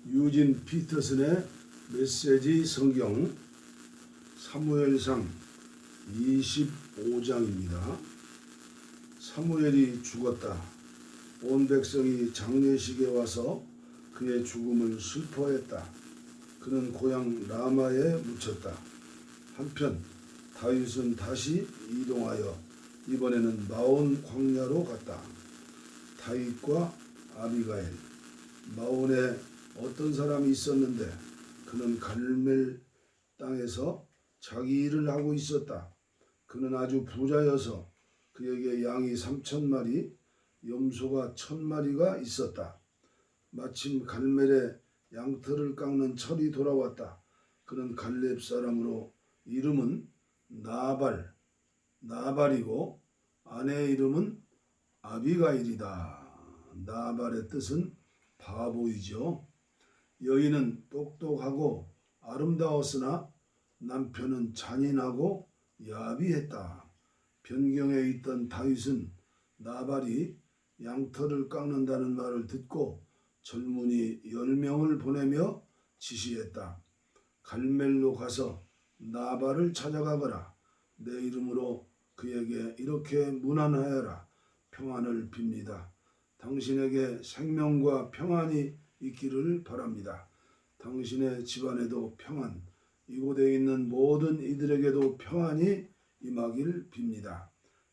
유진 피터슨의 메시지 성경 사무엘상 25장입니다. 사무엘이 죽었다. 온 백성이 장례식에 와서 그의 죽음을 슬퍼했다. 그는 고향 라마에 묻혔다. 한편 다윗은 다시 이동하여 이번에는 마온 광야로 갔다. 다윗과 아비가일. 마온에 어떤 사람이 있었는데 그는 갈멜 땅에서 자기 일을 하고 있었다. 그는 아주 부자여서 그에게 양이 3,000마리, 염소가 1,000마리가 있었다. 마침 갈멜에 양털을 깎는 철이 돌아왔다. 그는 갈렙 사람으로 이름은 나발이고 아내의 이름은 아비가일이다. 나발의 뜻은 바보이죠. 여인은 똑똑하고 아름다웠으나 남편은 잔인하고 야비했다. 변경에 있던 다윗은 나발이 양털을 깎는다는 말을 듣고 젊은이 10명을 보내며 지시했다. 갈멜로 가서 나발을 찾아가거라. 내 이름으로 그에게 이렇게 문안하여라. 평안을 빕니다. 당신에게 생명과 평안이 있기를 바랍니다. 당신의 집안에도 평안, 이곳에 있는 모든 이들에게도 평안이 임하길 빕니다.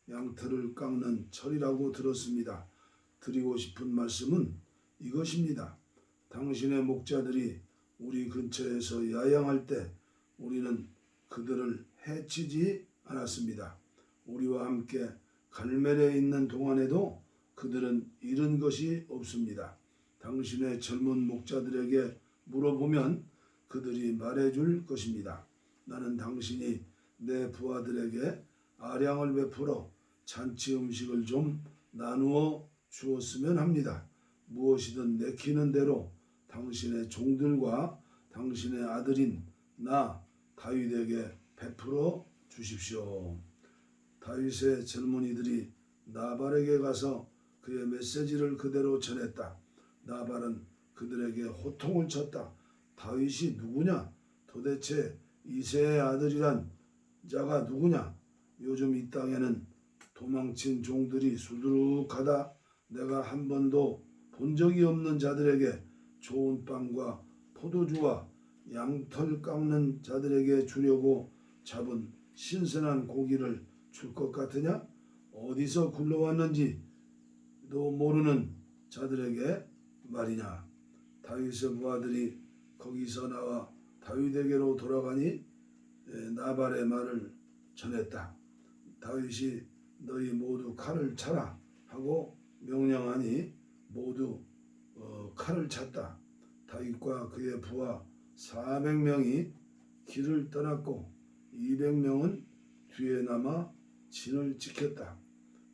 양털을 깎는 철이라고 들었습니다. 드리고 싶은 말씀은 이것입니다. 당신의 목자들이 우리 근처에서 야영할 때 우리는 그들을 해치지 않았습니다. 우리와 함께 갈멜에 있는 동안에도 그들은 잃은 것이 없습니다. 당신의 젊은 목자들에게 물어보면 그들이 말해줄 것입니다. 나는 당신이 내 부하들에게 아량을 베풀어 잔치 음식을 좀 나누어 주었으면 합니다. 무엇이든 내키는 대로 당신의 종들과 당신의 아들인 나 다윗에게 베풀어 주십시오. 다윗의 젊은이들이 나발에게 가서 그의 메시지를 그대로 전했다. 나발은 그들에게 호통을 쳤다. 다윗이 누구냐? 도대체 이새의 아들이란 자가 누구냐? 요즘 이 땅에는 도망친 종들이 수두룩하다. 내가 한 번도 본 적이 없는 자들에게 좋은 빵과 포도주와 양털 깎는 자들에게 주려고 잡은 신선한 고기를 줄 것 같으냐? 어디서 굴러왔는지도 모르는 자들에게 말이냐. 다윗의 부하들이 거기서 나와 다윗에게로 돌아가니 나발의 말을 전했다. 다윗이 너희 모두 칼을 차라 하고 명령하니 모두 칼을 찼다. 다윗과 그의 부하 400명이 길을 떠났고 200명은 뒤에 남아 진을 지켰다.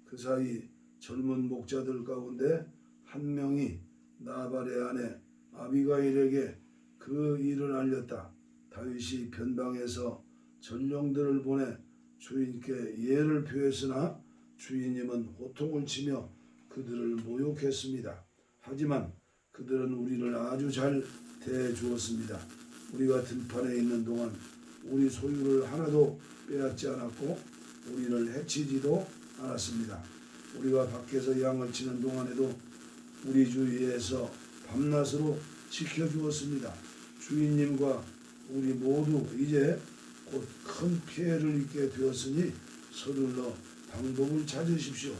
그 사이 젊은 목자들 가운데 한 명이 나발의 아내 아비가일에게 그 일을 알렸다. 다윗이 변방에서 전령들을 보내 주인께 예를 표했으나 주인님은 호통을 치며 그들을 모욕했습니다. 하지만 그들은 우리를 아주 잘 대해주었습니다. 우리가 들판에 있는 동안 우리 소유를 하나도 빼앗지 않았고 우리를 해치지도 않았습니다. 우리가 밖에서 양을 치는 동안에도 우리 주위에서 밤낮으로 지켜주었습니다. 주인님과 우리 모두 이제 곧 큰 피해를 입게 되었으니 서둘러 방법을 찾으십시오.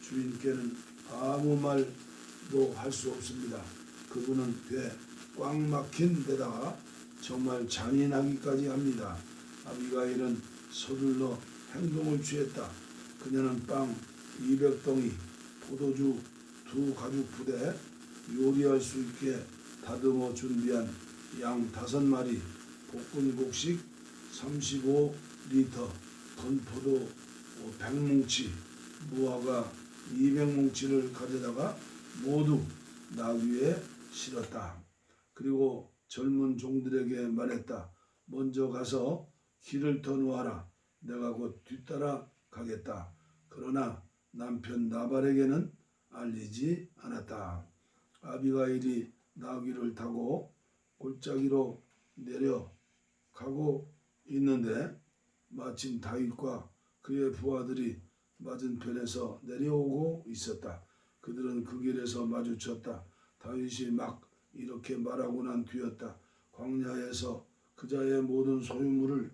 주인께는 아무 말도 할 수 없습니다. 그분은 배 꽉 막힌 데다가 정말 잔인하기까지 합니다. 아비가일은 서둘러 행동을 취했다. 그녀는 빵 200덩이, 포도주 2가죽 부대, 요리할 수 있게 다듬어 준비한 양 5마리, 볶은 곡식 35리터, 건포도 100뭉치, 무화과 200뭉치를 가져다가 모두 나귀에 실었다. 그리고 젊은 종들에게 말했다. 먼저 가서 길을 터놓아라. 내가 곧 뒤따라 가겠다. 그러나 남편 나발에게는 알리지 않았다. 아비가일이 나귀를 타고 골짜기로 내려가고 있는데 마침 다윗과 그의 부하들이 맞은편에서 내려오고 있었다. 그들은 그 길에서 마주쳤다. 다윗이 막 이렇게 말하고 난 뒤였다. 광야에서 그자의 모든 소유물을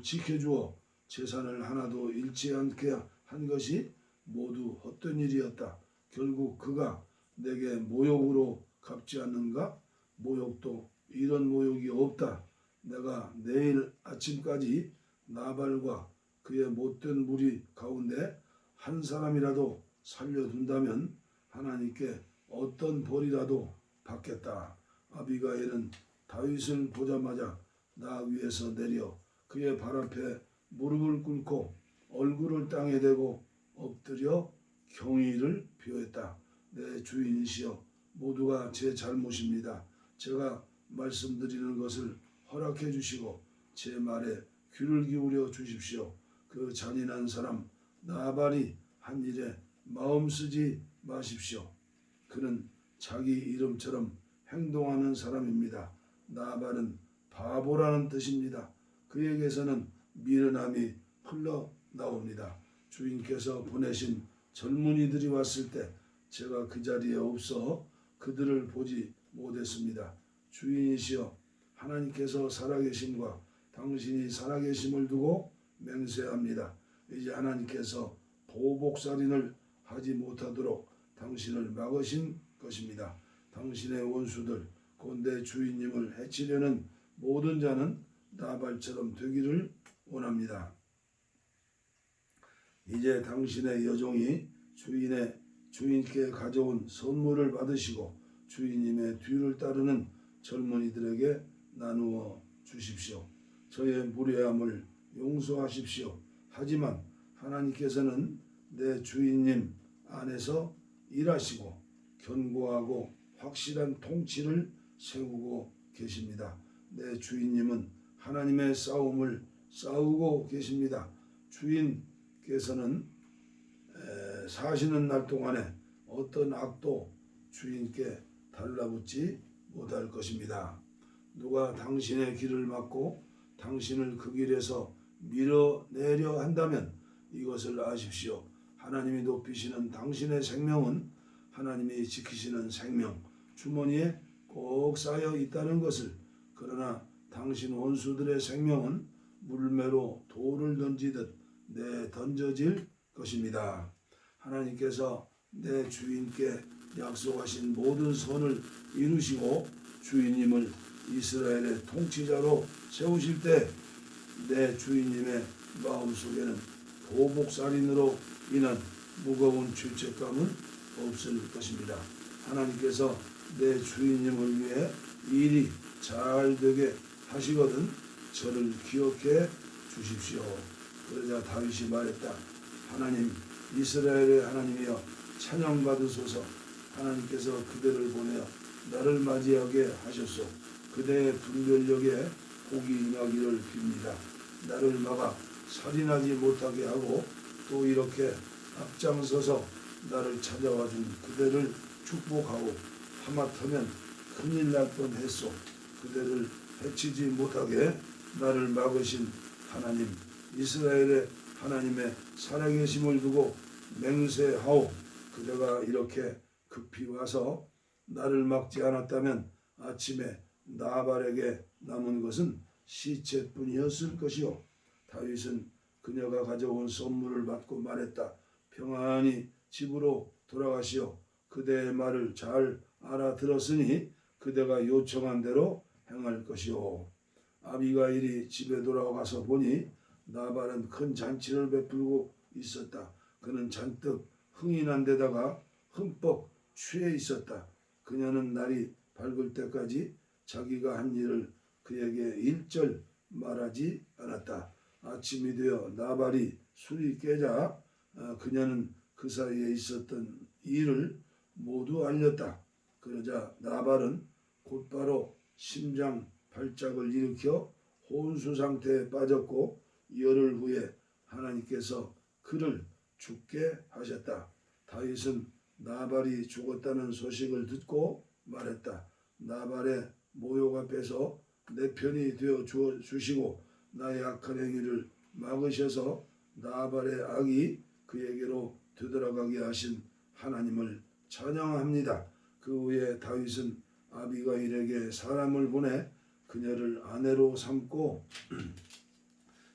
지켜주어 재산을 하나도 잃지 않게 한 것이 모두 헛된 일이었다. 결국 그가 내게 모욕으로 갚지 않는가? 모욕도 이런 모욕이 없다. 내가 내일 아침까지 나발과 그의 못된 무리 가운데 한 사람이라도 살려둔다면 하나님께 어떤 벌이라도 받겠다. 아비가일은 다윗을 보자마자 나 위에서 내려 그의 발 앞에 무릎을 꿇고 얼굴을 땅에 대고 엎드려 경의를 표했다. 내 주인이시여, 모두가 제 잘못입니다. 제가 말씀드리는 것을 허락해 주시고 제 말에 귀를 기울여 주십시오. 그 잔인한 사람 나발이 한 일에 마음 쓰지 마십시오. 그는 자기 이름처럼 행동하는 사람입니다. 나발은 바보라는 뜻입니다. 그에게서는 미련함이 흘러나옵니다. 주인께서 보내신 젊은이들이 왔을 때 제가 그 자리에 없어 그들을 보지 못했습니다. 주인이시여, 하나님께서 살아계심과 당신이 살아계심을 두고 맹세합니다. 이제 하나님께서 보복살인을 하지 못하도록 당신을 막으신 것입니다. 당신의 원수들 곧 내 주인님을 해치려는 모든 자는 나발처럼 되기를 원합니다. 이제 당신의 여종이 주인께 가져온 선물을 받으시고 주인님의 뒤를 따르는 젊은이들에게 나누어 주십시오. 저의 무례함을 용서하십시오. 하지만 하나님께서는 내 주인님 안에서 일하시고 견고하고 확실한 통치를 세우고 계십니다. 내 주인님은 하나님의 싸움을 싸우고 계십니다. 주인께서는 사시는 날 동안에 어떤 악도 주인께 달라붙지 못할 것입니다. 누가 당신의 길을 막고 당신을 그 길에서 밀어내려 한다면 이것을 아십시오. 하나님이 높이시는 당신의 생명은 하나님이 지키시는 생명 주머니에 꼭 쌓여 있다는 것을, 그러나 당신 원수들의 생명은 물매로 돌을 던지듯 던져질 것입니다. 하나님께서 내 주인께 약속하신 모든 선을 이루시고 주인님을 이스라엘의 통치자로 세우실 때 내 주인님의 마음속에는 보복살인으로 인한 무거운 죄책감은 없을 것입니다. 하나님께서 내 주인님을 위해 일이 잘 되게 하시거든 저를 기억해 주십시오. 그러자 다윗이 말했다. 하나님, 이스라엘의 하나님이여 찬양받으소서. 하나님께서 그대를 보내어 나를 맞이하게 하셨소. 그대의 분별력에 복이 임하기를 빕니다. 나를 막아 살인하지 못하게 하고 또 이렇게 앞장서서 나를 찾아와 준 그대를 축복하고 하마터면 큰일 날 뻔했소. 그대를 해치지 못하게 나를 막으신 하나님, 이스라엘의 하나님의 살아계심을 두고 맹세하오. 그대가 이렇게 급히 와서 나를 막지 않았다면 아침에 나발에게 남은 것은 시체뿐이었을 것이요. 다윗은 그녀가 가져온 선물을 받고 말했다. 평안히 집으로 돌아가시오. 그대의 말을 잘 알아들었으니 그대가 요청한 대로 행할 것이오. 아비가일이 집에 돌아가서 보니 나발은 큰 잔치를 베풀고 있었다. 그는 잔뜩 흥이 난 데다가 흠뻑 취해 있었다. 그녀는 날이 밝을 때까지 자기가 한 일을 그에게 일절 말하지 않았다. 아침이 되어 나발이 술이 깨자 그녀는 그 사이에 있었던 일을 모두 알렸다. 그러자 나발은 곧바로 심장 발작을 일으켜 혼수 상태에 빠졌고 열흘 후에 하나님께서 그를 죽게 하셨다. 다윗은 나발이 죽었다는 소식을 듣고 말했다. 나발의 모욕 앞에서 내 편이 되어 주시고 나의 악한 행위를 막으셔서 나발의 악이 그에게로 되돌아가게 하신 하나님을 찬양합니다. 그 후에 다윗은 아비가일에게 사람을 보내 그녀를 아내로 삼고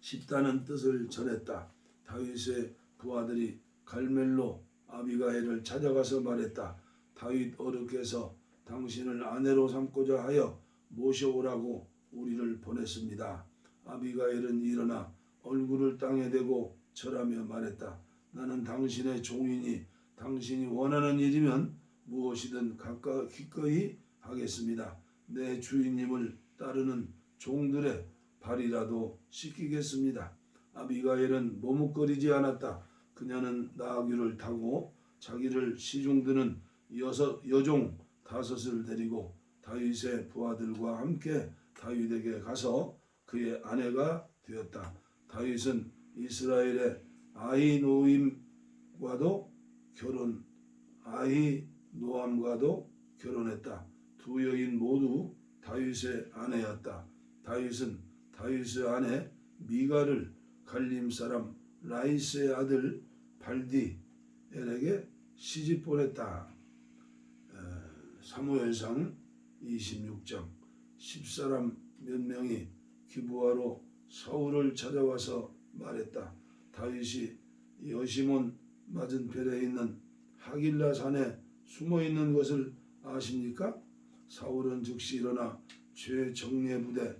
싶다는 뜻을 전했다. 다윗의 부하들이 갈멜로 아비가일을 찾아가서 말했다. 다윗 어르께서 당신을 아내로 삼고자 하여 모셔오라고 우리를 보냈습니다. 아비가일은 일어나 얼굴을 땅에 대고 절하며 말했다. 나는 당신의 종이니 당신이 원하는 일이면 무엇이든 기꺼이 하겠습니다. 내 주인님을 따르는 종들의 발이라도 씻기겠습니다. 아비가일은 머뭇거리지 않았다. 그녀는 나귀를 타고 자기를 시중드는 여종 5을 데리고 다윗의 부하들과 함께 다윗에게 가서 그의 아내가 되었다. 다윗은 이스라엘의 아히노암과도 결혼했다. 두 여인 모두 다윗의 아내였다. 다윗은 다윗의 아내 미갈을 갈림 사람 라이스의 아들 발디엘에게 시집 보냈다. 사무엘상 26장 10사람 몇 명이 기브아로 사울을 찾아와서 말했다. 다윗이 여시몬 맞은편에 있는 하길라 산에 숨어 있는 것을 아십니까? 사울은 즉시 일어나 최정예 부대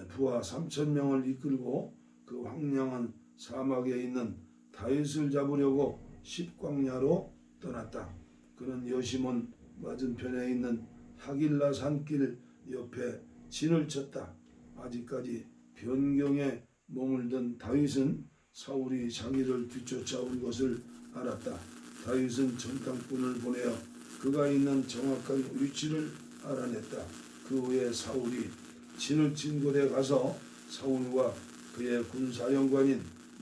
부하 3,000명을 이끌고 그 황량한 사막에 있는 다윗을 잡으려고 십광야로 떠났다. 그는 여시몬 맞은편에 있는 하길라 산길 옆에 진을 쳤다. 아직까지 변경에 머물던 다윗은 사울이 자기를 뒤쫓아온 것을 알았다. 다윗은 전당꾼을 보내어 그가 있는 정확한 위치를 알아냈다. 그 후에 사울이 진을 친 곳에 가서 사울과 그의 군사령관인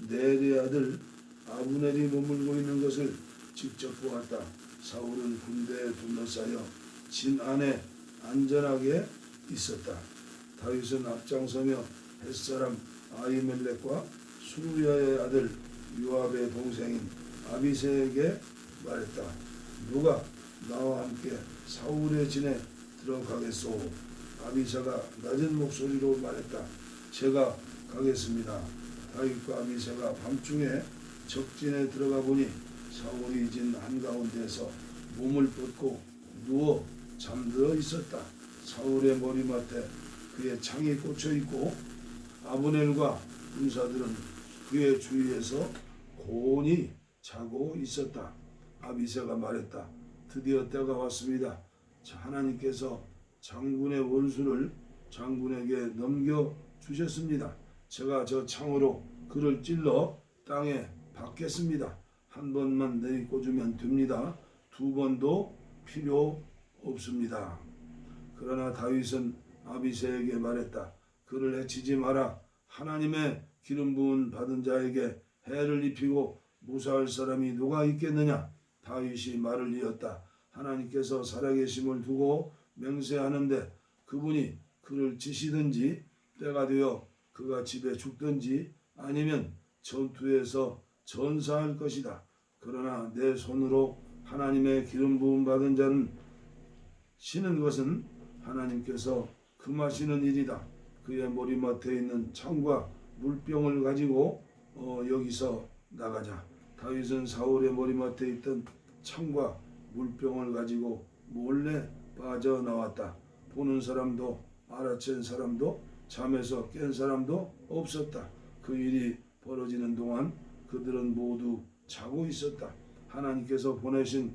넬의 아들 아브넬이 머물고 있는 것을 직접 보았다. 사울은 군대에 둘러싸여 진 안에 안전하게 있었다. 다윗은 앞장서며 햇사람 아히멜렉과 수루야의 아들 요압의 동생인 아비새에게 말했다. 누가 나와 함께 사울의 진에 들어가겠소? 아비새가 낮은 목소리로 말했다. 제가 가겠습니다. 다윗과 아비새가 밤중에 적진에 들어가 보니 사울이 진 한가운데서 몸을 뻗고 누워 잠들어 있었다. 사울의 머리맡에 그의 창이 꽂혀 있고 아브넬과 군사들은 그의 주위에서 고온히 자고 있었다. 아비새가 말했다. 드디어 때가 왔습니다. 하나님께서 장군의 원수를 장군에게 넘겨주셨습니다. 제가 저 창으로 그를 찔러 땅에 박겠습니다. 한 번만 내리꽂으면 됩니다. 2번도 필요 없습니다. 그러나 다윗은 아비새에게 말했다. 그를 해치지 마라. 하나님의 기름 부은 받은 자에게 해를 입히고 무사할 사람이 누가 있겠느냐. 다윗이 말을 이었다. 하나님께서 살아계심을 두고 맹세하는데 그분이 그를 치시든지 때가 되어 그가 집에 죽든지 아니면 전투에서 전사할 것이다. 그러나 내 손으로 하나님의 기름 부음 받은 자는 치는 것은 하나님께서 금하시는 일이다. 그의 머리맡에 있는 창과 물병을 가지고 여기서 나가자. 다윗은 사울의 머리맡에 있던 창과 물병을 가지고 몰래 빠져나왔다. 보는 사람도 알아챈 사람도 잠에서 깬 사람도 없었다. 그 일이 벌어지는 동안 그들은 모두 자고 있었다. 하나님께서 보내신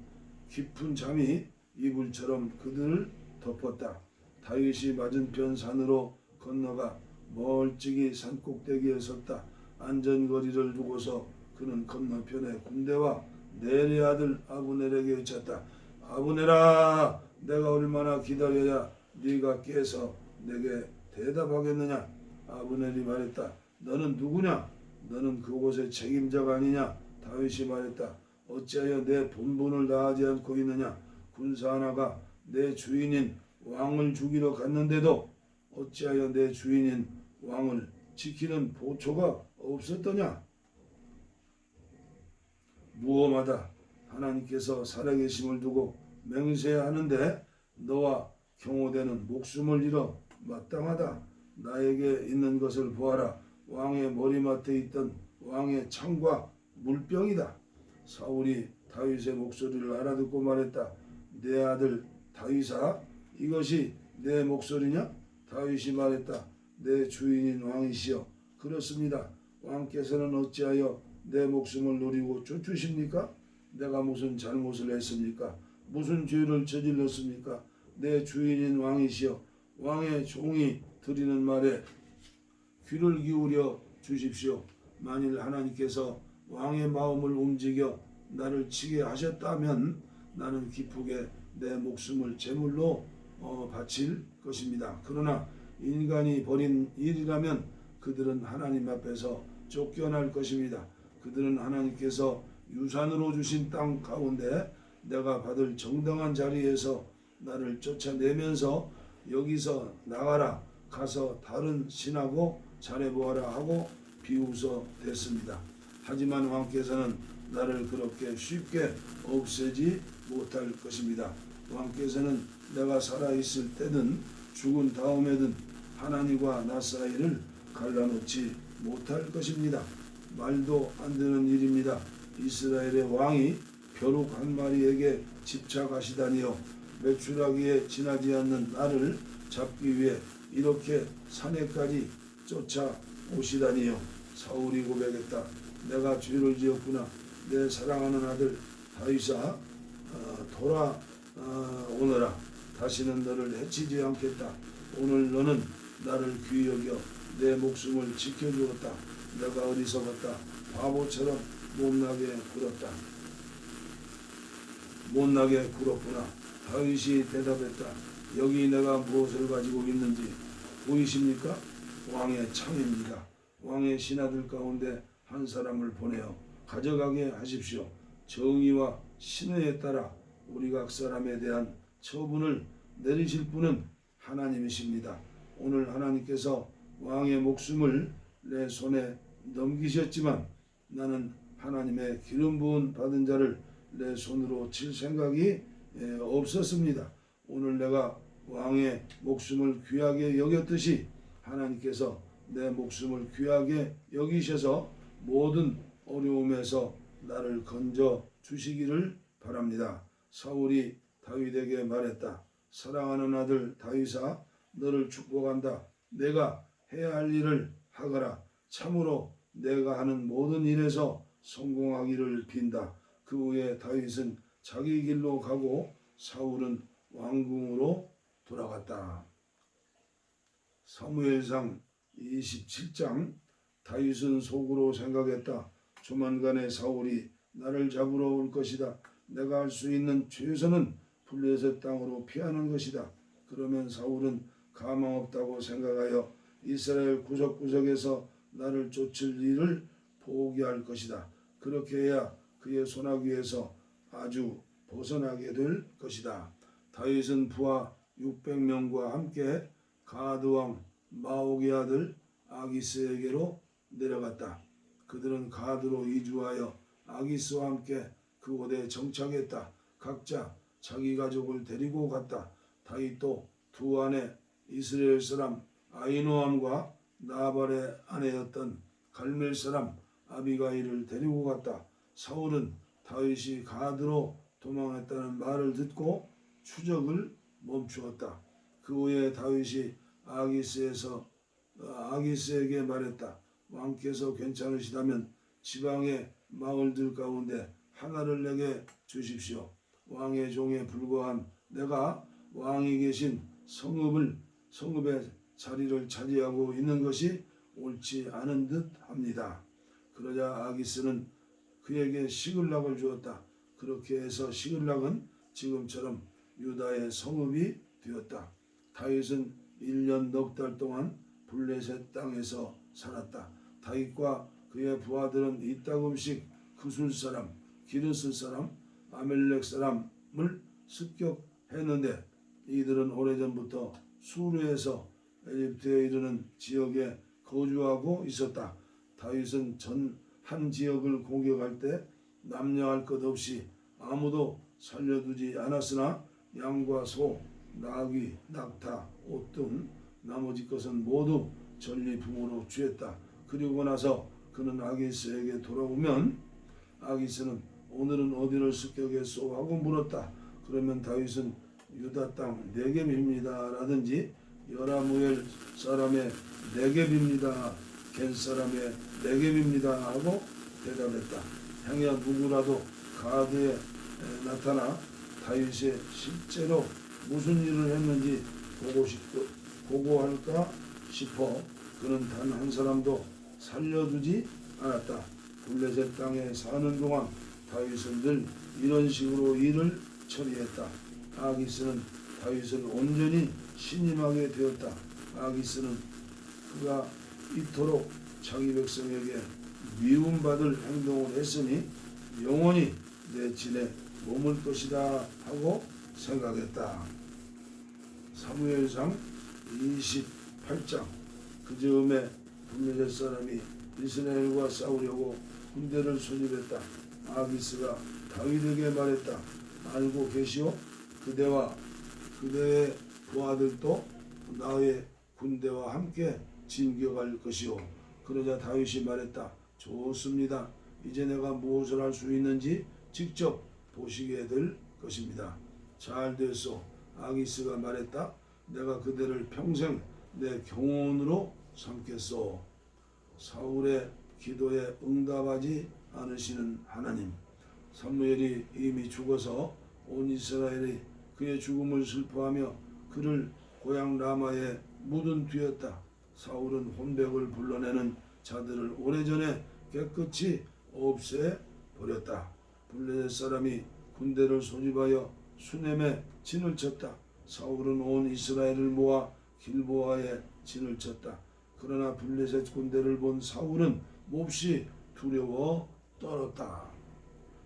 깊은 잠이 이불처럼 그들을 덮었다. 다윗이 맞은편 산으로 건너가 멀찍이 산꼭대기에 섰다. 안전거리를 두고서 그는 건너편에 군대와 넬의 아들 아브넬에게 외쳤다. 아브넬아, 내가 얼마나 기다려야 네가 깨서 내게 대답하겠느냐. 아브넬이 말했다. 너는 누구냐? 너는 그곳의 책임자가 아니냐? 다윗이 말했다. 어찌하여 내 본분을 다하지 않고 있느냐? 군사 하나가 내 주인인 왕을 죽이러 갔는데도 어찌하여 내 주인인 왕을 지키는 보초가 없었더냐? 무엄하다. 하나님께서 살아계심을 두고 맹세하는데 너와 경호되는 목숨을 잃어 마땅하다. 나에게 있는 것을 보아라. 왕의 머리맡에 있던 왕의 창과 물병이다. 사울이 다윗의 목소리를 알아듣고 말했다. 내 아들 다윗아, 이것이 내 목소리냐? 다윗이 말했다. 내 주인인 왕이시여, 그렇습니다. 왕께서는 어찌하여 내 목숨을 노리고 쫓으십니까? 내가 무슨 잘못을 했습니까? 무슨 죄를 저질렀습니까? 내 주인인 왕이시여, 왕의 종이 드리는 말에 귀를 기울여 주십시오. 만일 하나님께서 왕의 마음을 움직여 나를 치게 하셨다면 나는 기쁘게 내 목숨을 제물로 바칠 것입니다. 그러나 인간이 벌인 일이라면 그들은 하나님 앞에서 쫓겨날 것입니다. 그들은 하나님께서 유산으로 주신 땅 가운데 내가 받을 정당한 자리에서 나를 쫓아내면서 여기서 나가라, 가서 다른 신하고 잘해보아라 하고 비웃어 댔습니다. 하지만 왕께서는 나를 그렇게 쉽게 없애지 못할 것입니다. 왕께서는 내가 살아있을 때든 죽은 다음에든 하나님과 나 사이를 갈라놓지 못할 것입니다. 말도 안 되는 일입니다. 이스라엘의 왕이 벼룩 한 마리에게 집착하시다니요. 매출하기에 지나지 않는 나를 잡기 위해 이렇게 산에까지 쫓아오시다니요. 사울이 고백했다. 내가 죄를 지었구나. 내 사랑하는 아들 다윗아, 돌아오너라. 다시는 너를 해치지 않겠다. 오늘 너는 나를 귀히 여겨 내 목숨을 지켜주었다. 내가 어리석었다. 바보처럼 못나게 굴었다. 못나게 굴었구나. 다윗이 대답했다. 여기 내가 무엇을 가지고 있는지 보이십니까? 왕의 창입니다. 왕의 신하들 가운데 한 사람을 보내어 가져가게 하십시오. 정의와 신의에 따라 우리 각 사람에 대한 처분을 내리실 분은 하나님이십니다. 오늘 하나님께서 왕의 목숨을 내 손에 넘기셨지만 나는 하나님의 기름 부은 받은 자를 내 손으로 칠 생각이 없었습니다. 오늘 내가 왕의 목숨을 귀하게 여겼듯이 하나님께서 내 목숨을 귀하게 여기셔서 모든 어려움에서 나를 건져 주시기를 바랍니다. 사울이 다윗에게 말했다. 사랑하는 아들 다윗아, 너를 축복한다. 내가 해야 할 일을 하거라. 참으로 내가 하는 모든 일에서 성공하기를 빈다. 그 후에 다윗은 자기 길로 가고 사울은 왕궁으로 돌아갔다. 사무엘상 27장. 다윗은 속으로 생각했다. 조만간에 사울이 나를 잡으러 올 것이다. 내가 할 수 있는 최선은 블레셋 땅으로 피하는 것이다. 그러면 사울은 가망 없다고 생각하여 이스라엘 구석구석에서 나를 쫓을 일을 포기할 것이다. 그렇게 해야 그의 손아귀에서 아주 벗어나게 될 것이다. 다윗은 부하 600명과 함께 가드왕 마옥의 아들 아기스에게로 내려갔다. 그들은 가드로 이주하여 아기스와 함께 그곳에 정착했다. 각자 자기 가족을 데리고 갔다. 다윗도 두 아내 이스라엘 사람 아히노암과 나발의 아내였던 갈멜 사람 아비가일을 데리고 갔다. 사울은 다윗이 가드로 도망했다는 말을 듣고 추적을 멈추었다. 그 후에 다윗이 아기스에게 말했다. 왕께서 괜찮으시다면 지방의 마을들 가운데 하나를 내게 주십시오. 왕의 종에 불과한 내가 왕이 계신 성읍의 자리를 차지하고 있는 것이 옳지 않은 듯 합니다. 그러자 아기스는 그에게 시글락을 주었다. 그렇게 해서 시글락은 지금처럼 유다의 성읍이 되었다. 다윗은 1년 넉 달 동안 블레셋 땅에서 살았다. 다윗과 그의 부하들은 이따금씩 그술 사람, 기르스 사람, 아멜렉 사람을 습격했는데 이들은 오래전부터 수르에서 에집트에 이르는 지역에 거주하고 있었다. 다윗은 전 한 지역을 공격할 때 남녀할 것 없이 아무도 살려두지 않았으나 양과 소, 나귀, 낙타, 옷 등 나머지 것은 모두 전리품으로 주었다. 그리고 나서 그는 아기스에게 돌아오면 아기스는 오늘은 어디를 습격했소 하고 물었다. 그러면 다윗은 유다 땅 네겝입니다 라든지 여라무엘 사람의 네겝입니다, 겐 사람의 네겝입니다 하고 대답했다. 행여 누구라도 가드에 나타나 다윗이 실제로 무슨 일을 했는지 보고할까 싶어 그는 단 한 사람도 살려두지 않았다. 블레셋 땅에 사는 동안 다윗은 늘 이런 식으로 일을 처리했다. 아기스는 다윗을 온전히 신임하게 되었다. 아기스는 그가 이토록 자기 백성에게 미움받을 행동을 했으니 영원히 내 진에 머물 것이다 하고 생각했다. 사무엘상 28장. 그 즈음에 블레셋 사람이 이스라엘과 싸우려고 군대를 소집했다. 아기스가 다윗에게 말했다. 알고 계시오? 그대와 그대의 부하들도 나의 군대와 함께 진격할 것이오. 그러자 다윗이 말했다. 좋습니다. 이제 내가 무엇을 할 수 있는지 직접 보시게 될 것입니다. 잘 됐소. 아기스가 말했다. 내가 그대를 평생 내 경호원으로 삼겠소. 사울의 기도에 응답하지 않으시는 하나님. 사무엘이 이미 죽어서 온 이스라엘이 그의 죽음을 슬퍼하며 그를 고향 라마에 묻은 뒤였다. 사울은 혼백을 불러내는 자들을 오래전에 깨끗이 없애버렸다. 블레셋 사람이 군대를 소집하여 수넴에 진을 쳤다. 사울은 온 이스라엘을 모아 길보아에 진을 쳤다. 그러나 블레셋 군대를 본 사울은 몹시 두려워 떨었다.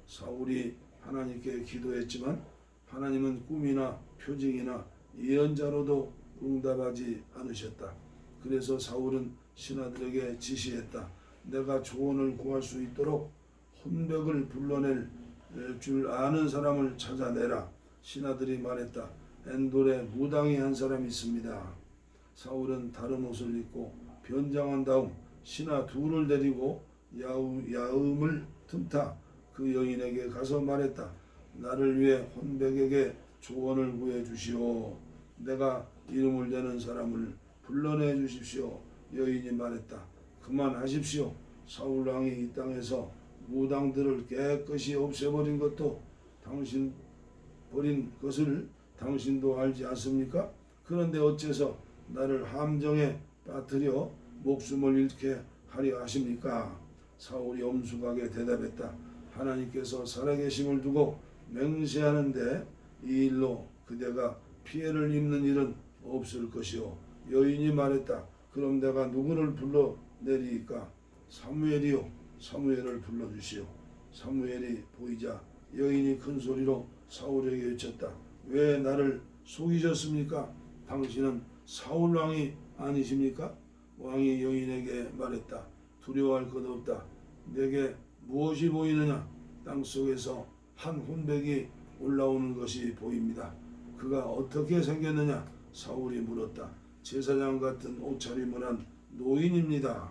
사울이 하나님께 기도했지만 하나님은 꿈이나 표징이나 예언자로도 응답하지 않으셨다. 그래서 사울은 신하들에게 지시했다. 내가 조언을 구할 수 있도록 혼백을 불러낼 줄 아는 사람을 찾아내라. 신하들이 말했다. 엔돌에 무당이 한 사람이 있습니다. 사울은 다른 옷을 입고 변장한 다음 신하 둘을 데리고 야음을 틈타 그 여인에게 가서 말했다. 나를 위해 혼백에게 조언을 구해 주시오. 내가 이름을 내는 사람을 불러내 주십시오. 여인이 말했다. 그만하십시오. 사울왕이 이 땅에서 무당들을 깨끗이 없애버린 것도 당신 버린 것을 당신도 알지 않습니까? 그런데 어째서 나를 함정에 빠뜨려 목숨을 잃게 하려 하십니까? 사울이 엄숙하게 대답했다. 하나님께서 살아계심을 두고 맹세하는데 이 일로 그대가 피해를 입는 일은 없을 것이요. 여인이 말했다. 그럼 내가 누구를 불러내리까? 사무엘이요. 사무엘을 불러주시오. 사무엘이 보이자 여인이 큰 소리로 사울에게 외쳤다. 왜 나를 속이셨습니까? 당신은 사울왕이 아니십니까? 왕이 여인에게 말했다. 두려워할 것 없다. 내게 무엇이 보이느냐? 땅속에서 한 혼백이 올라오는 것이 보입니다. 그가 어떻게 생겼느냐? 사울이 물었다. 제사장 같은 옷차림을 한 노인입니다.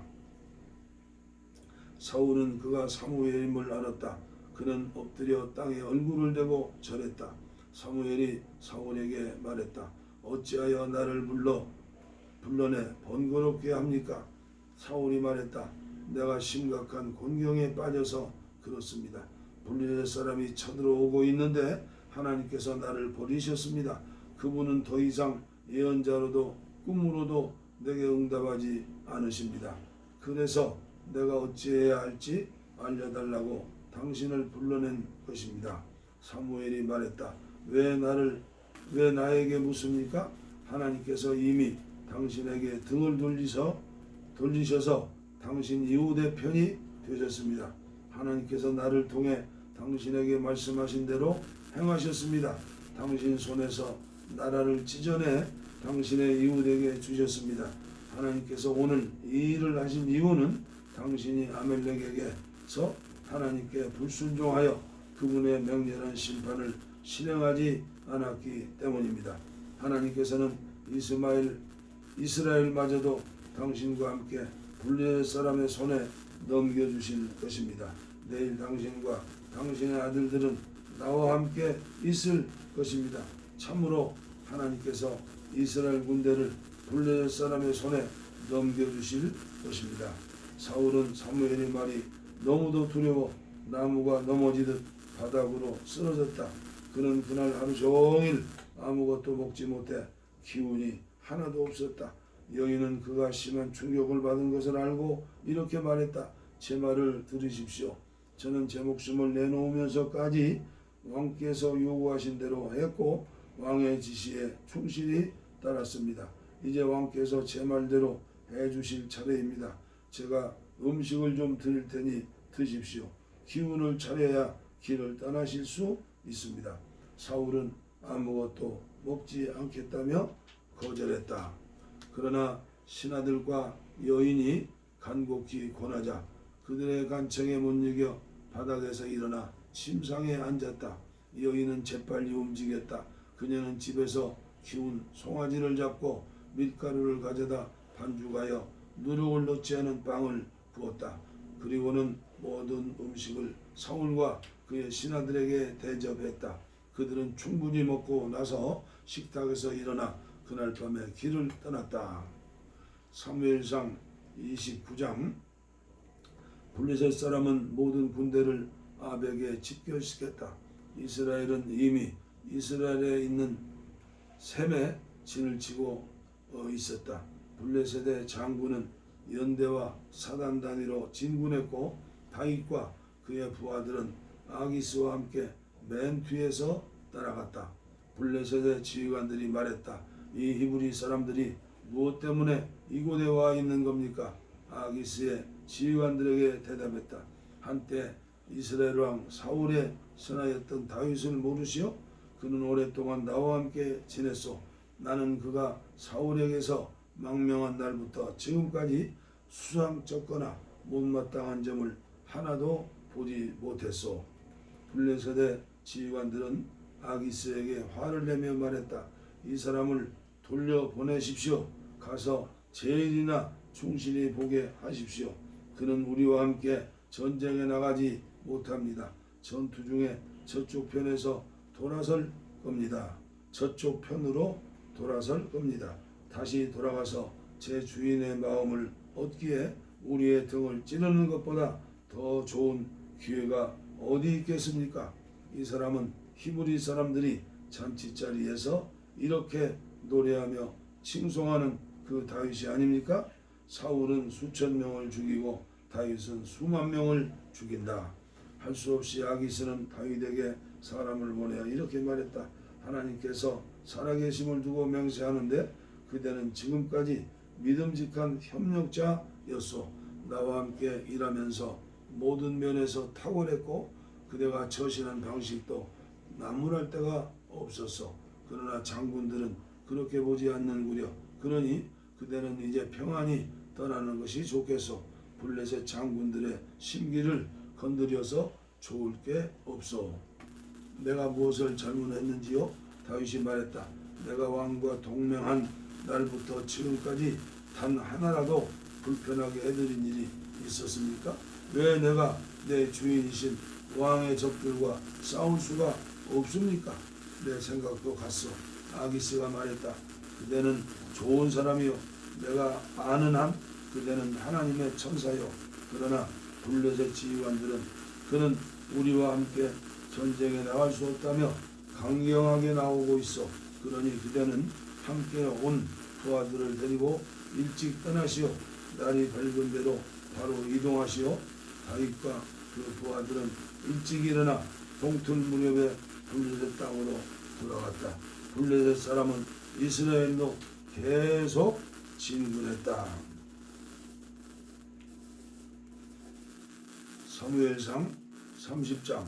사울은 그가 사무엘임을 알았다. 그는 엎드려 땅에 얼굴을 대고 절했다. 사무엘이 사울에게 말했다. 어찌하여 나를 불러내 번거롭게 합니까? 사울이 말했다. 내가 심각한 곤경에 빠져서 그렇습니다. 블레셋 사람이 쳐들어오고 있는데 하나님께서 나를 버리셨습니다. 그분은 더 이상 예언자로도 꿈으로도 내게 응답하지 않으십니다. 그래서 내가 어찌해야 할지 알려달라고 당신을 불러낸 것입니다. 사무엘이 말했다. 왜 나에게 묻습니까? 하나님께서 이미 당신에게 등을 돌리셔서 당신 이웃의 편이 되셨습니다. 하나님께서 나를 통해 당신에게 말씀하신 대로 행하셨습니다. 당신 손에서 나라를 찢어내 당신의 이웃에게 주셨습니다. 하나님께서 오늘 이 일을 하신 이유는 당신이 아멜렉에게서 하나님께 불순종하여 그분의 명렬한 심판을 실행하지 않았기 때문입니다. 하나님께서는 이스라엘마저도 당신과 함께 블레셋 사람의 손에 넘겨주실 것입니다. 내일 당신과 당신의 아들들은 나와 함께 있을 것입니다. 참으로 하나님께서 이스라엘 군대를 블레셋 사람의 손에 넘겨주실 것입니다. 사울은 사무엘의 말이 너무도 두려워 나무가 넘어지듯 바닥으로 쓰러졌다. 그는 그날 하루 종일 아무것도 먹지 못해 기운이 하나도 없었다. 여인은 그가 심한 충격을 받은 것을 알고 이렇게 말했다. 제 말을 들으십시오. 저는 제 목숨을 내놓으면서까지 왕께서 요구하신 대로 했고 왕의 지시에 충실히 따랐습니다. 이제 왕께서 제 말대로 해주실 차례입니다. 제가 음식을 좀 드릴 테니 드십시오. 기운을 차려야 길을 떠나실 수 있습니다. 사울은 아무것도 먹지 않겠다며 거절했다. 그러나 신하들과 여인이 간곡히 권하자 그들의 간청에 못 이겨 바닥에서 일어나 침상에 앉았다. 여인은 재빨리 움직였다. 그녀는 집에서 키운 송아지를 잡고 밀가루를 가져다 반죽하여 누룩을 넣지 않은 빵을 부었다. 그리고는 모든 음식을 사울과 그의 신하들에게 대접했다. 그들은 충분히 먹고 나서 식탁에서 일어나 그날 밤에 길을 떠났다. 사무엘상 29장. 블레셋 사람은 모든 군대를 아벡에 집결시켰다. 이스라엘은 이미 이스라엘에 있는 셈에 진을 치고 있었다. 블레셋의 장군은 연대와 사단 단위로 진군했고 다윗과 그의 부하들은 아기스와 함께 맨 뒤에서 따라갔다. 블레셋의 지휘관들이 말했다. 이 히브리 사람들이 무엇 때문에 이곳에 와 있는 겁니까? 아기스의 지휘관들에게 대답했다. 한때 이스라엘 왕 사울의 선하였던 다윗을 모르시오? 그는 오랫동안 나와 함께 지냈소. 나는 그가 사울에게서 망명한 날부터 지금까지 수상쩍거나 못마땅한 점을 하나도 보지 못했소. 블레셋의 지휘관들은 아기스에게 화를 내며 말했다. 이 사람을 돌려보내십시오. 가서 제일이나 충실히 보게 하십시오. 그는 우리와 함께 전쟁에 나가지 못합니다. 전투 중에 저쪽 편에서 돌아설 겁니다. 저쪽 편으로 돌아설 겁니다. 다시 돌아가서 제 주인의 마음을 얻기에 우리의 등을 찌르는 것보다 더 좋은 기회가 어디 있겠습니까? 이 사람은 히브리 사람들이 잔치자리에서 이렇게 노래하며 칭송하는 그 다윗이 아닙니까? 사울은 수천 명을 죽이고 다윗은 수만 명을 죽인다. 할 수 없이 아기스는 다윗에게 사람을 보내어 이렇게 말했다. 하나님께서 살아계심을 두고 맹세하는데 그대는 지금까지 믿음직한 협력자였소. 나와 함께 일하면서 모든 면에서 탁월했고 그대가 처신한 방식도 나무랄 데가 없었어. 그러나 장군들은 그렇게 보지 않는구려. 그러니 그대는 이제 평안히 떠나는 것이 좋겠소. 블레셋 장군들의 심기를 건드려서 좋을 게 없소. 내가 무엇을 잘못했는지요? 다윗이 말했다. 내가 왕과 동맹한 날부터 지금까지 단 하나라도 불편하게 해드린 일이 있었습니까? 왜 내가 내 주인이신 왕의 적들과 싸울 수가 없습니까? 내 생각도 같소. 아기스가 말했다. 그대는 좋은 사람이요. 내가 아는 한 그대는 하나님의 천사요. 그러나 블레셋 지휘관들은 그는 우리와 함께 전쟁에 나갈 수 없다며 강경하게 나오고 있어. 그러니 그대는 함께 온 부하들을 데리고 일찍 떠나시오. 날이 밝은 대로 바로 이동하시오. 다윗과 그 부하들은 일찍 일어나 동틀 무렵에 블레셋 땅으로 돌아갔다. 블레셋 사람은 이스라엘로 계속 진군했다. 사무엘상 30장.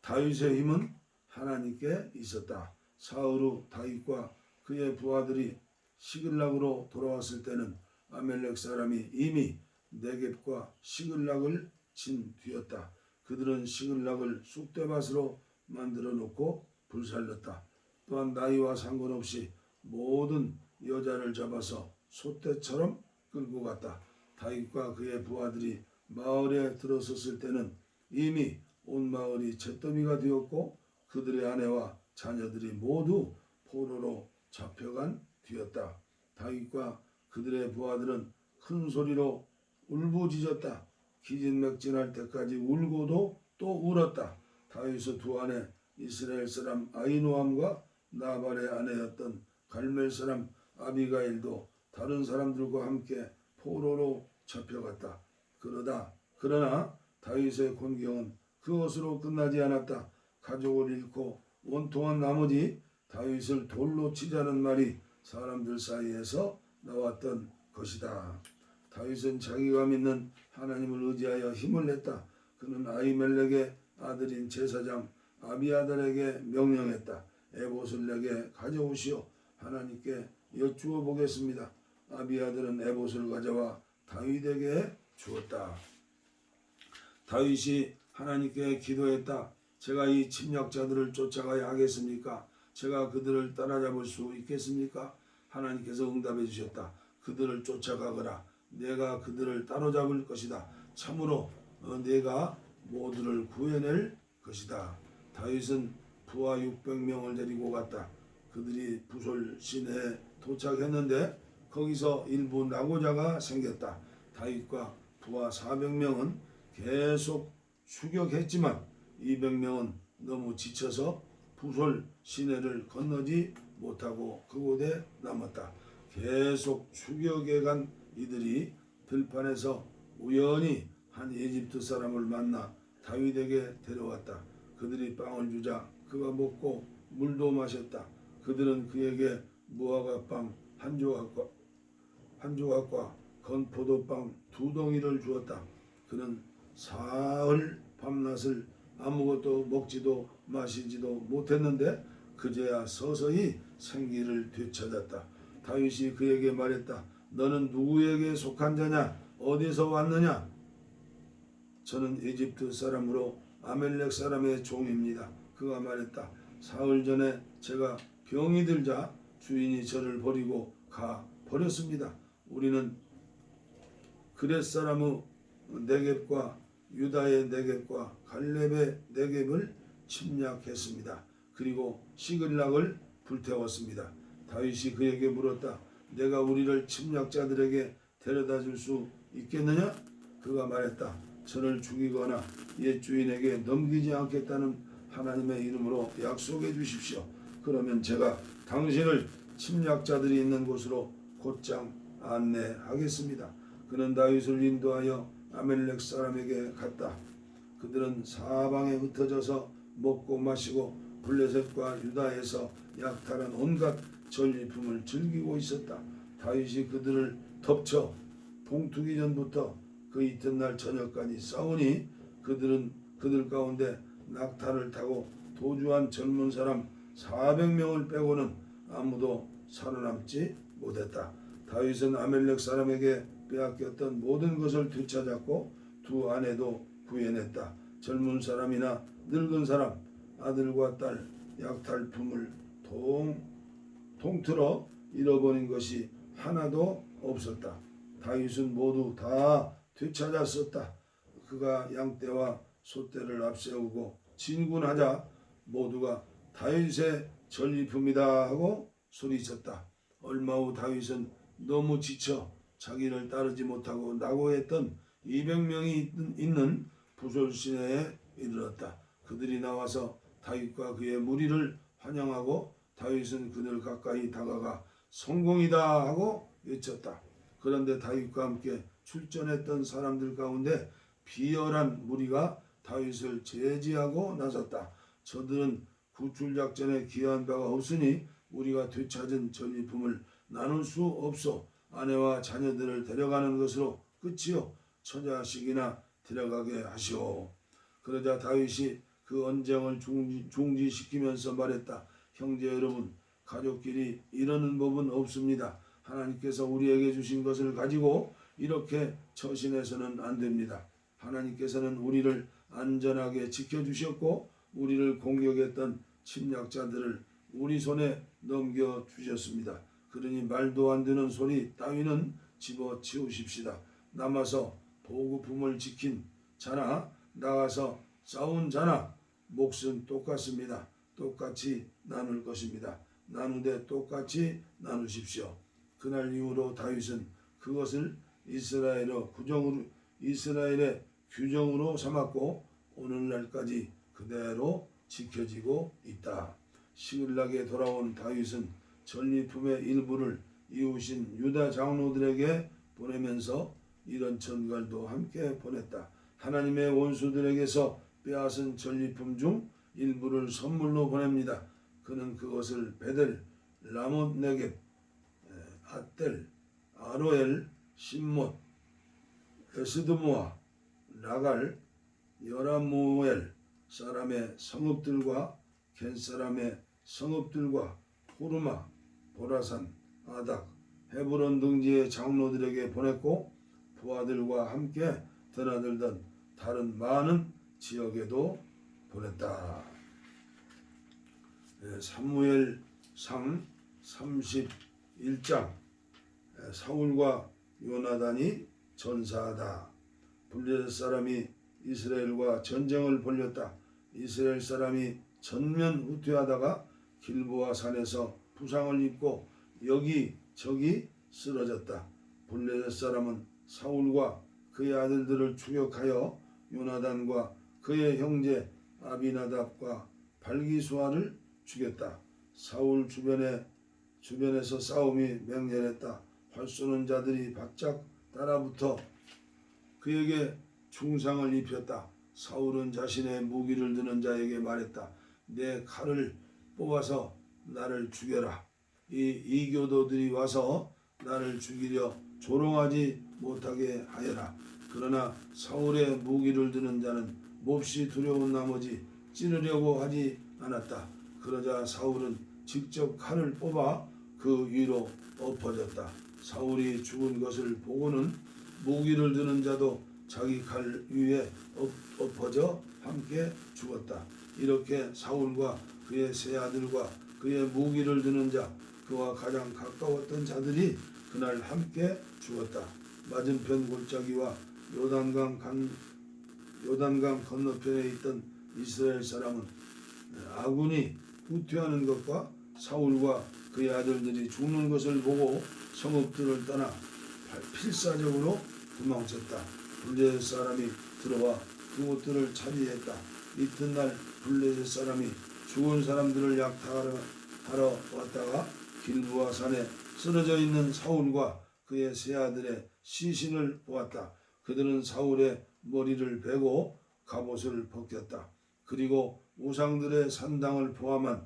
다윗의 힘은 하나님께 있었다. 사흘 후 다윗과 그의 부하들이 시글락으로 돌아왔을 때는 아멜렉 사람이 이미 네겝과 시글락을 친 뒤였다. 그들은 시글락을 쑥대밭으로 만들어 놓고 불살렸다. 또한 나이와 상관없이 모든 여자를 잡아서 소떼처럼 끌고 갔다. 다윗과 그의 부하들이 마을에 들어섰을 때는 이미 온 마을이 잿더미가 되었고 그들의 아내와 자녀들이 모두 포로로 잡혀간 뒤였다. 다윗과 그들의 부하들은 큰 소리로 울부짖었다. 기진맥진할 때까지 울고도 또 울었다. 다윗의 두 아내 이스라엘 사람 아히노함과 나발의 아내였던 갈멜 사람 아비가일도 다른 사람들과 함께 포로로 잡혀갔다. 그러나 다윗의 곤경은 그것으로 끝나지 않았다. 가족을 잃고 원통한 나머지 다윗을 돌로 치자는 말이 사람들 사이에서 나왔던 것이다. 다윗은 자기가 믿는 하나님을 의지하여 힘을 냈다. 그는 아히멜렉의 아들인 제사장 아비아달에게 명령했다. 에봇을 내게 가져오시오. 하나님께 여쭈어 보겠습니다. 아비아들은 에봇을 가져와 다윗에게 주었다. 다윗이 하나님께 기도했다. 제가 이 침략자들을 쫓아가야 하겠습니까? 제가 그들을 따라잡을 수 있겠습니까? 하나님께서 응답해 주셨다. 그들을 쫓아가거라. 내가 그들을 따로잡을 것이다. 참으로 내가 모두를 구해낼 것이다. 다윗은 부하 600명을 데리고 갔다. 그들이 부솔 시내에 도착했는데 거기서 일부 낙오자가 생겼다. 다윗과 부하 400명은 계속 추격했지만 200명은 너무 지쳐서 부솔 시내를 건너지 못하고 그곳에 남았다. 계속 추격해 간 이들이 들판에서 우연히 한 에집트 사람을 만나 다윗에게 데려왔다. 그들이 빵을 주자 그가 먹고 물도 마셨다. 그들은 그에게 무화과빵 한 조각과 건포도빵 2덩이를 주었다. 그는 사흘 밤낮을 아무것도 먹지도 마시지도 못했는데 그제야 서서히 생기를 되찾았다. 다윗이 그에게 말했다. 너는 누구에게 속한 자냐? 어디서 왔느냐? 저는 에집트 사람으로 아멜렉 사람의 종입니다. 그가 말했다. 사흘 전에 제가 병이 들자 주인이 저를 버리고 가 버렸습니다. 우리는 그렛 사람의 네겝과 유다의 네겝과 갈렙의 네겝을 침략했습니다. 그리고 시글락을 불태웠습니다. 다윗이 그에게 물었다. 내가 우리를 침략자들에게 데려다 줄 수 있겠느냐? 그가 말했다. 저를 죽이거나 옛 주인에게 넘기지 않겠다는 하나님의 이름으로 약속해 주십시오. 그러면 제가 당신을 침략자들이 있는 곳으로 곧장 안내하겠습니다. 그는 다윗을 인도하여 아멜렉 사람에게 갔다. 그들은 사방에 흩어져서 먹고 마시고 블레셋과 유다에서 약탈한 온갖 전리품을 즐기고 있었다. 다윗이 그들을 덮쳐 동투기 전부터 그 이튿날 저녁까지 싸우니 그들 가운데 낙타를 타고 도주한 젊은 사람 400명을 빼고는 아무도 살아남지 못했다. 다윗은 아멜렉 사람에게 빼앗겼던 모든 것을 되찾았고 두 아내도 구해냈다. 젊은 사람이나 늙은 사람, 아들과 딸, 약탈품을 통틀어 잃어버린 것이 하나도 없었다. 다윗은 모두 다 되찾았었다. 그가 양떼와 소떼를 앞세우고 진군하자 모두가 다윗의 전리품이다 하고 소리쳤다. 얼마 후 다윗은 너무 지쳐 자기를 따르지 못하고 낙오했던 200명이 있는 부솔 시내에 이르렀다. 그들이 나와서 다윗과 그의 무리를 환영하고 다윗은 그들 가까이 다가가 성공이다 하고 외쳤다. 그런데 다윗과 함께 출전했던 사람들 가운데 비열한 무리가 다윗을 제지하고 나섰다. 저들은 구출작전에 기여한 바가 없으니 우리가 되찾은 전리품을 나눌 수 없어. 아내와 자녀들을 데려가는 것으로 끝이요. 처자식이나 데려가게 하시오. 그러자 다윗이 그 언쟁을 중지시키면서 말했다. 형제 여러분, 가족끼리 이러는 법은 없습니다. 하나님께서 우리에게 주신 것을 가지고 이렇게 처신해서는 안 됩니다. 하나님께서는 우리를 안전하게 지켜주셨고 우리를 공격했던 침략자들을 우리 손에 넘겨주셨습니다. 그러니 말도 안 되는 소리 따위는 집어치우십시다. 남아서 보급품을 지킨 자나 나가서 싸운 자나 몫은 똑같습니다. 똑같이 나눌 것입니다. 나누되 똑같이 나누십시오. 그날 이후로 다윗은 그것을 이스라엘의 규정으로 삼았고 오늘날까지 그대로 지켜지고 있다. 시글락에 돌아온 다윗은 전리품의 일부를 이웃인 유다 장로들에게 보내면서 이런 전갈도 함께 보냈다. 하나님의 원수들에게서 빼앗은 전리품 중 일부를 선물로 보냅니다. 그는 그것을 베델, 라못 네겝, 앗델, 아로엘, 신못, 에스드모아, 라갈, 여라무엘 사람의 성읍들과 겐 사람의 성읍들과 호르마, 보라산, 아닥, 헤브론 등지의 장로들에게 보냈고 부하들과 함께 드나들던 다른 많은 지역에도 보냈다. 사무엘상 31장 사울과 요나단이 전사하다. 블레셋 사람이 이스라엘과 전쟁을 벌였다. 이스라엘 사람이 전면 후퇴하다가 길보아 산에서 부상을 입고 여기저기 쓰러졌다. 블레셋 사람은 사울과 그의 아들들을 추격하여 요나단과 그의 형제 아비나답과 발기수아를 죽였다. 사울 주변에서 싸움이 맹렬했다. 활 쏘는 자들이 바짝 따라붙어 그에게 중상을 입혔다. 사울은 자신의 무기를 드는 자에게 말했다. 내 칼을 뽑아서 나를 죽여라. 이 이교도들이 와서 나를 죽이려 조롱하지 못하게 하여라. 그러나 사울의 무기를 드는 자는 몹시 두려운 나머지 찌르려고 하지 않았다. 그러자 사울은 직접 칼을 뽑아 그 위로 엎어졌다. 사울이 죽은 것을 보고는 무기를 드는 자도 자기 칼 위에 엎어져 함께 죽었다. 이렇게 사울과 그의 세 아들과 그의 무기를 드는 자, 그와 가장 가까웠던 자들이 그날 함께 죽었다. 맞은편 골짜기와 요단강 건너편에 있던 이스라엘 사람은 아군이 후퇴하는 것과 사울과 그의 아들들이 죽는 것을 보고 성읍들을 떠나 필사적으로 도망쳤다. 블레셋 사람이 들어와 그곳들을 차지했다. 이튿날 블레셋 사람이 죽은 사람들을 약탈하러 왔다가 길보아 산에 쓰러져 있는 사울과 그의 세 아들의 시신을 보았다. 그들은 사울의 머리를 베고 갑옷을 벗겼다. 그리고 우상들의 산당을 포함한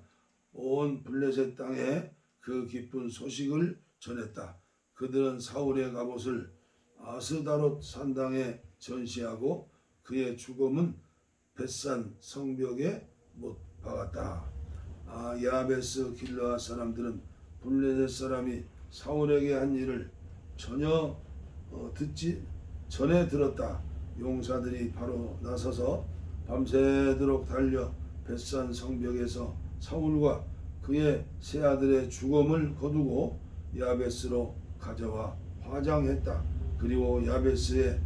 온 블레셋 땅에 그 기쁜 소식을 전했다. 그들은 사울의 갑옷을 아스다롯 산당에 전시하고 그의 죽음은 벳산 성벽에 못 박았다. 야베스 길르앗 사람들은 블레셋 사람이 사울에게 한 일을 전혀 전에 들었다. 용사들이 바로 나서서 밤새도록 달려 벳산 성벽에서 사울과 그의 세 아들의 죽음을 거두고 야베스로 가져와 화장했다. 그리고 야베스의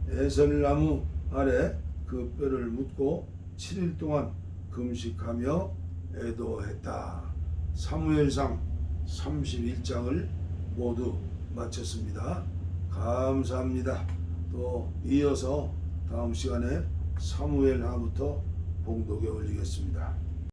에설나무 아래 그 뼈를 묻고 7일 동안 금식하며 애도했다. 사무엘상 31장을 모두 마쳤습니다. 감사합니다. 또 이어서 다음 시간에 사무엘하부터 봉독에 올리겠습니다.